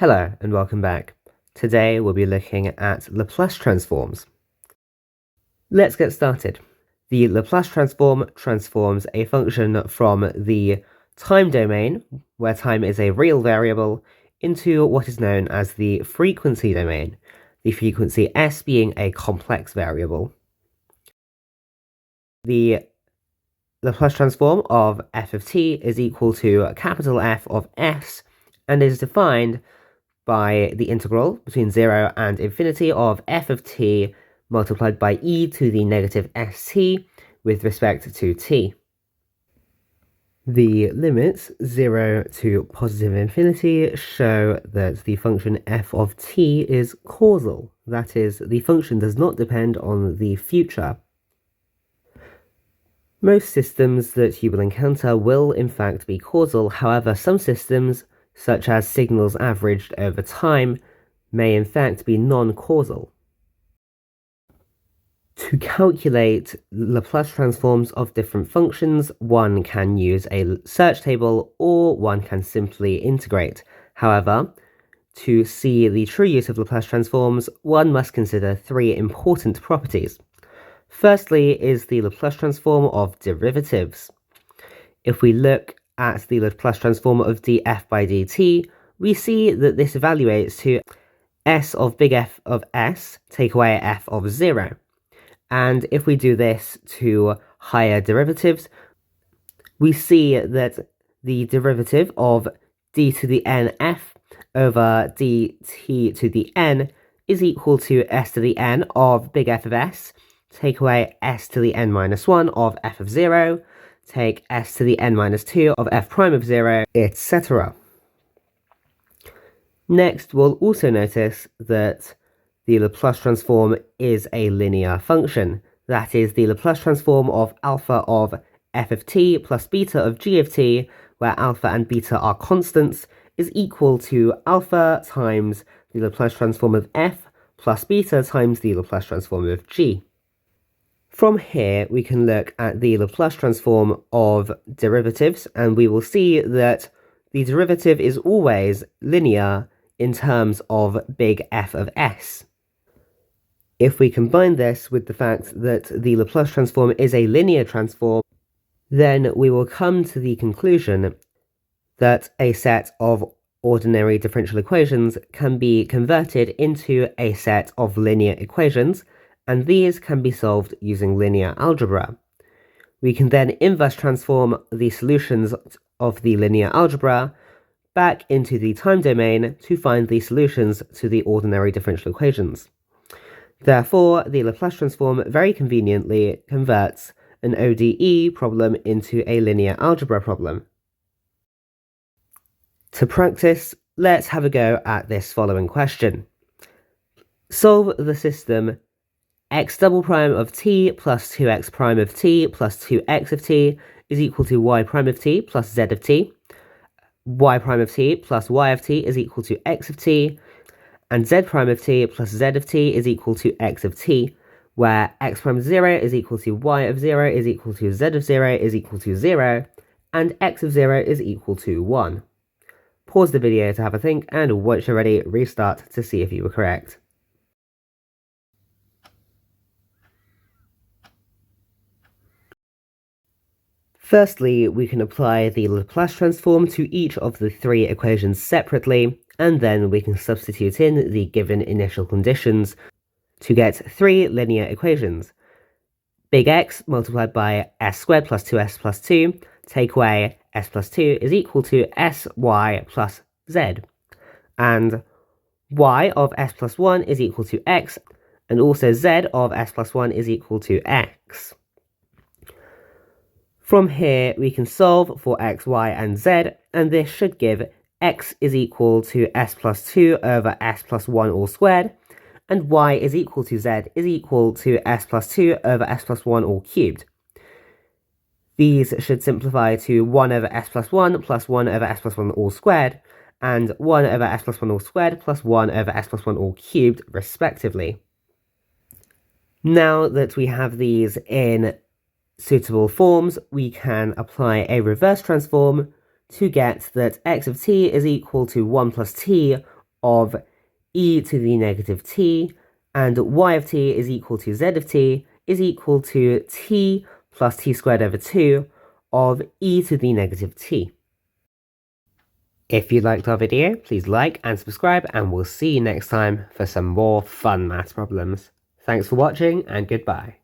Hello and welcome back. Today we'll be looking at Laplace transforms. Let's get started. The Laplace transform transforms a function from the time domain, where time is a real variable, into what is known as the frequency domain, the frequency s being a complex variable. The Laplace transform of f of t is equal to capital F of s and is defined by the integral between 0 and infinity of f of t multiplied by e to the negative st with respect to t. The limits 0 to positive infinity show that the function f of t is causal. That is, the function does not depend on the future. Most systems that you will encounter will in fact be causal. However, some systems, such as signals averaged over time, may in fact be non-causal. To calculate Laplace transforms of different functions, one can use a search table or one can simply integrate. However, to see the true use of Laplace transforms, one must consider three important properties. Firstly is the Laplace transform of derivatives. If we look at the Laplace transform of df by dt, we see that this evaluates to s of big F of s take away f of 0. And if we do this to higher derivatives, we see that the derivative of d to the n f over dt to the n is equal to s to the n of big F of s, take away s to the n minus 1 of f of 0, take s to the n minus 2 of f prime of 0, etc. Next, we'll also notice that the Laplace transform is a linear function. That is, the Laplace transform of alpha of f of t plus beta of g of t, where alpha and beta are constants, is equal to alpha times the Laplace transform of f plus beta times the Laplace transform of g. From here, we can look at the Laplace transform of derivatives, and we will see that the derivative is always linear in terms of big F of s. If we combine this with the fact that the Laplace transform is a linear transform, then we will come to the conclusion that a set of ordinary differential equations can be converted into a set of linear equations, and these can be solved using linear algebra. We can then inverse transform the solutions of the linear algebra back into the time domain to find the solutions to the ordinary differential equations. Therefore, the Laplace transform very conveniently converts an ODE problem into a linear algebra problem. To practice, let's have a go at this following question. Solve the system x double prime of t plus 2x prime of t plus 2x of t is equal to y prime of t plus z of t, y prime of t plus y of t is equal to x of t, and z prime of t plus z of t is equal to x of t, where x prime of 0 is equal to y of 0 is equal to z of 0 is equal to 0, and x of 0 is equal to 1. Pause the video to have a think, and once you're ready, restart to see if you were correct. Firstly, we can apply the Laplace transform to each of the three equations separately, and then we can substitute in the given initial conditions to get three linear equations. Big X multiplied by s squared plus 2s plus 2, take away s plus 2 is equal to sy plus z, and y of s plus 1 is equal to x, and also z of s plus 1 is equal to x. From here, we can solve for x, y, and z, and this should give x is equal to s plus 2 over s plus 1 all squared, and y is equal to z is equal to s plus 2 over s plus 1 all cubed. These should simplify to 1 over s plus 1 plus 1 over s plus 1 all squared, and 1 over s plus 1 all squared plus 1 over s plus 1 all cubed, respectively. Now that we have these in suitable forms, we can apply a reverse transform to get that x of t is equal to 1 plus t of e to the negative t, and y of t is equal to z of t is equal to t plus t squared over 2 of e to the negative t. If you liked our video, please like and subscribe, and we'll see you next time for some more fun maths problems. Thanks for watching, and goodbye.